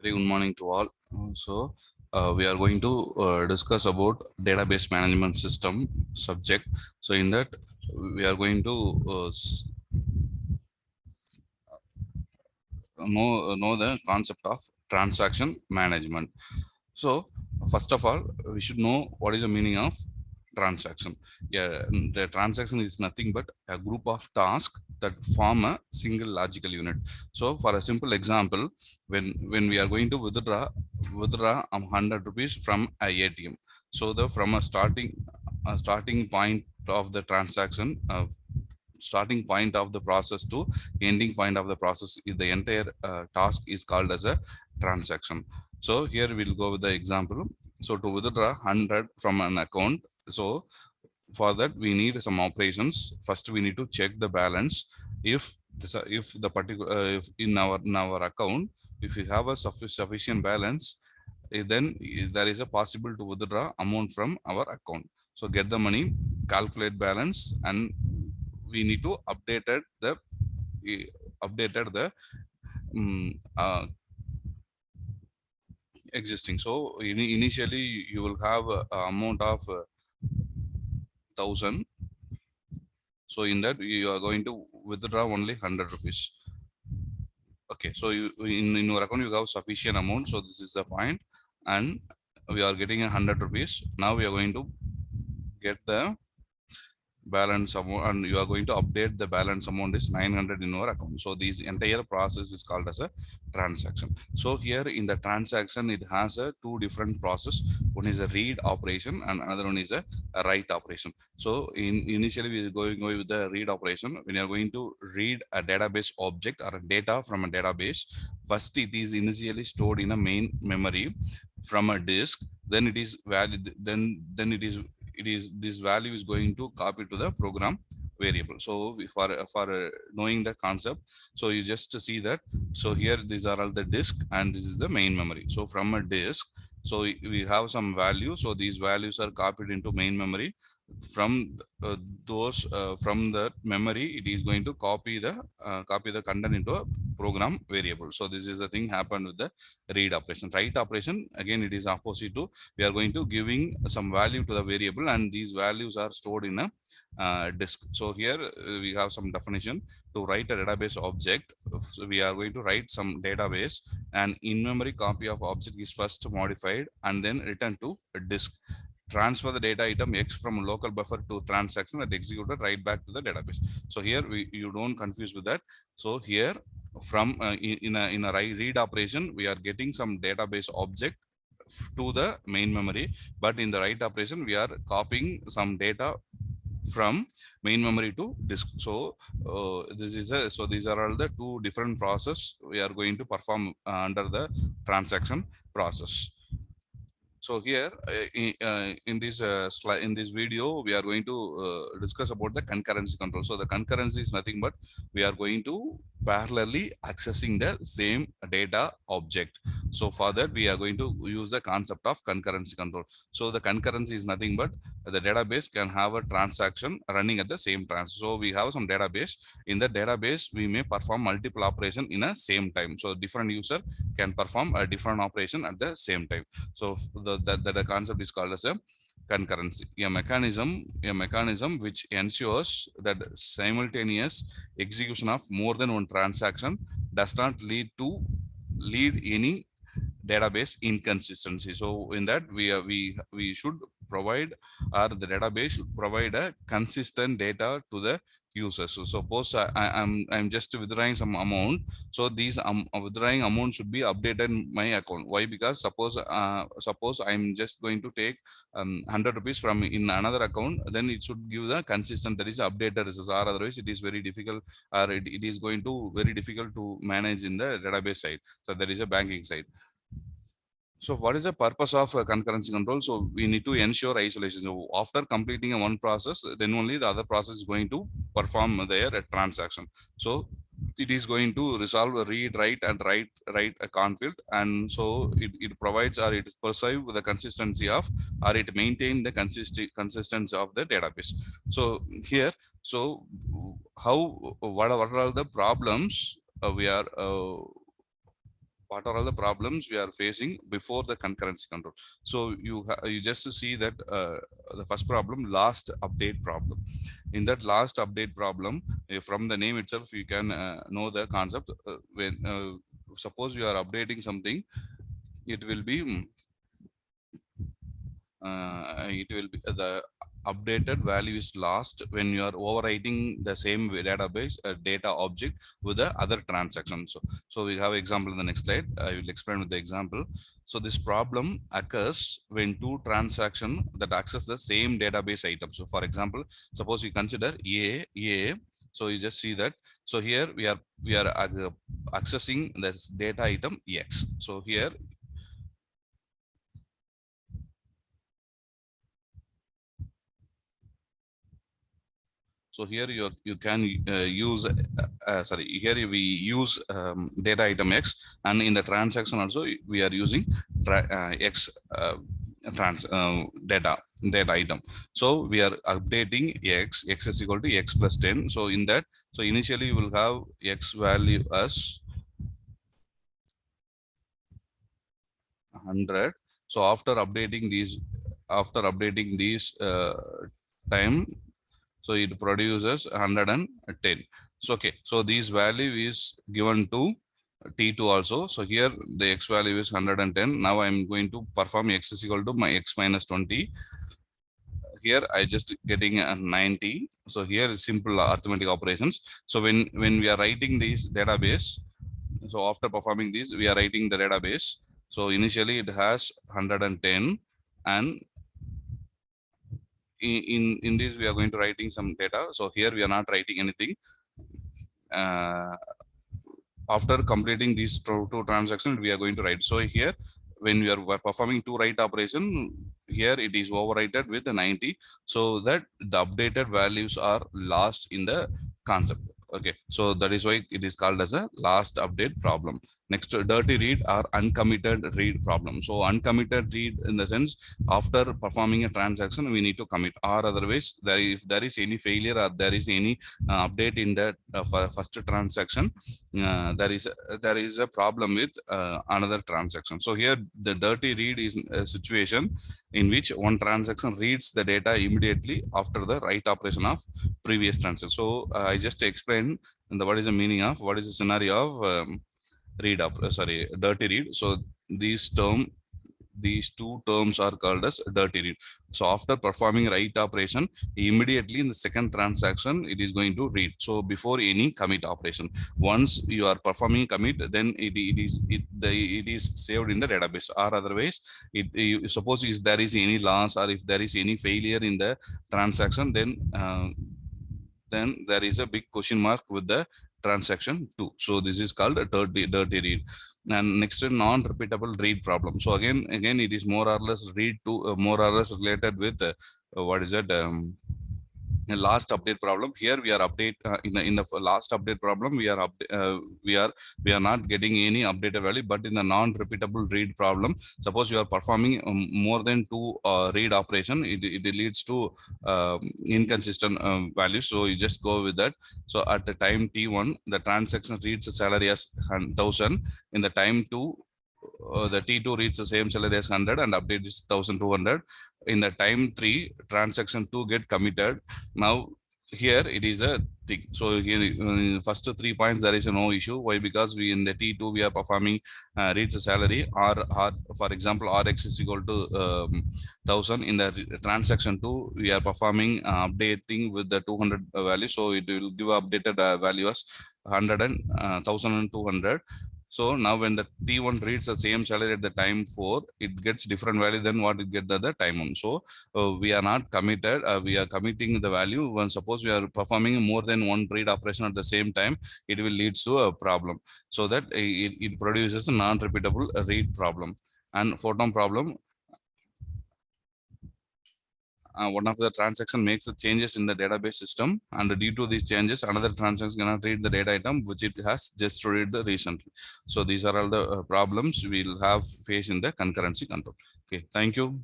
Very good morning to all. We are going to discuss about database management system subject. So, in that, we are going to know the concept of transaction management. So, first of all, we should know what is the meaning of transaction. Yeah, the transaction is nothing but a group of tasks that form a single logical unit. So, for a simple example, when we are going to withdraw 100 rupees from a ATM. So, the from a starting point of the transaction. Starting point of the process to ending point of the process, the entire task is called as a transaction. So here we'll go with the example. So to withdraw 100 from an account, so for that we need some operations. First we need to check the balance. If the particular if in our account, if we have a sufficient balance, then there is a possible to withdraw amount from our account. So get the money, calculate balance, and we need to eh, updated the um, uh, existing. So initially you will have a amount of 1,000. So in that you are going to withdraw only 100 rupees. Okay, so in your account you have sufficient amount. So this is the point, and we are getting 100 rupees. Now we are going to get the balance amount, and you are going to update the balance amount is 900 in your account. So this entire process is called as a transaction. So here in the transaction it has a two different process. One is a read operation and another one is a write operation. So initially we are going with the read operation. When you are going to read a database object or a data from a database, first it is initially stored in a main memory from a disk. Then it is valid, then it is this value is going to copy to the program variable. So for knowing the concept, so you just see that. So here these are all the disk and this is the main memory. So from a disk, so we have some value. So these values are copied into main memory. From those from the memory, it is going to copy the content into a program variable. So this is the thing happened with the read operation. Write operation, again it is opposite to, we are going to giving some value to the variable and these values are stored in a disk. So here we have some definition. To write a database object, so we are going to write some database, and in-memory copy of object is first modified and then returned to a disk. Transfer the data item X from local buffer to transaction that executed right back to the database. So here you don't confuse with that. So here from in a read operation, we are getting some database object to the main memory, but in the write operation we are copying some data from main memory to disk. So these are all the two different process we are going to perform under the transaction process. So here in this slide, in this video, we are going to discuss about the concurrency control. So the concurrency is nothing but we are going to parallelly accessing the same data object. So for that, we are going to use the concept of concurrency control. So the concurrency is nothing but the database can have a transaction running at the same trans. So we have some database. In the database, we may perform multiple operation in a same time. So different user can perform a different operation at the same time. So the concept is called as a concurrency, a mechanism which ensures that simultaneous execution of more than one transaction does not lead any database inconsistency. So in that we should provide, or the database should provide a consistent data to the users. So suppose I'm just withdrawing some amount. So these withdrawing amount should be updated in my account. Why? Because suppose I'm just going to take 100 rupees from in another account, then it should give the consistent, that is updated results, or otherwise it is very difficult, or it is going to very difficult to manage in the database side. So there is a banking side. So what is the purpose of concurrency control? So we need to ensure isolation. So after completing one process, then only the other process is going to perform their transaction. So it is going to resolve a read, write, and write a conflict, and so it provides, or it perceive the consistency of, or it maintain the consistency of the database. So here, so what are the problems we are what are all the problems we are facing before the concurrency control. So you just see that the first problem, last update problem. In that last update problem, from the name itself, you can know the concept. When suppose you are updating something, it will be the updated value is lost when you are overwriting the same database data object with the other transaction. So we have example in the next slide. I will explain with the example. So this problem occurs when two transaction that access the same database item. So for example, suppose you consider a. So you just see that. So here we are accessing this data item X. So here, so here you can use sorry, here we use data item X, and in the transaction also we are using X data item. So we are updating X is equal to X plus 10. So in that, so initially you will have X value as 100. So after updating these time, so it produces 110. So okay, so this value is given to T2 also. So here the X value is 110. Now I'm going to perform X is equal to my X minus 20. Here I just getting a 90. So here is simple arithmetic operations. So when we are writing this database, so after performing this, we are writing the database. So initially it has 110, and in this we are going to writing some data. So here we are not writing anything. After completing these two transactions, we are going to write. So here when we are performing two write operation, here it is overwritten with the 90, so that the updated values are lost in the concept. Okay, so that is why it is called as a last update problem. Next, dirty read or uncommitted read problem. So uncommitted read in the sense, after performing a transaction we need to commit, or otherwise if there is any failure or there is any update in that first transaction, there is a problem with another transaction. So here the dirty read is a situation in which one transaction reads the data immediately after the write operation of previous transaction. So I just explained what is the meaning of, what is the scenario of dirty read. So these two terms are called as dirty read. So after performing write operation, immediately in the second transaction it is going to read. So before any commit operation, once you are performing commit, then it is saved in the database, or otherwise suppose if there is any loss or if there is any failure in the transaction, then there is a big question mark with the transaction 2. So this is called a dirty read. And next, non-repeatable read problem. So again it is more or less more or less related with what is it, last update problem. Here we are update in the last update problem, we are not getting any updated value. But in the non-repeatable read problem, suppose you are performing more than two read operation, it leads to inconsistent values. So you just go with that. So at the time T1, the transaction reads the salary as 1000. In the time 2, the T2 reads the same salary as 100 and update is 1200. In the time 3, transaction 2 get committed. Now here it is a thing. So here first 3 points there is no issue. Why? Because we in the T2 we are performing reads the salary, or for example Rx is equal to 1000. In the transaction 2 we are performing updating with the 200 value, so it will give updated value as 100 and 1200. So now when the T1 reads the same salary at the time 4, it gets different value than what it gets at the time 1. So we are not committed. We are committing the value when suppose we are performing more than one read operation at the same time, it will lead to a problem. So that it produces a non-repeatable read problem. And photon problem, one of the transaction makes the changes in the database system, and due to these changes another transaction cannot read the data item which it has just read the recently. So these are all the problems we'll have faced in the concurrency control. Okay, thank you.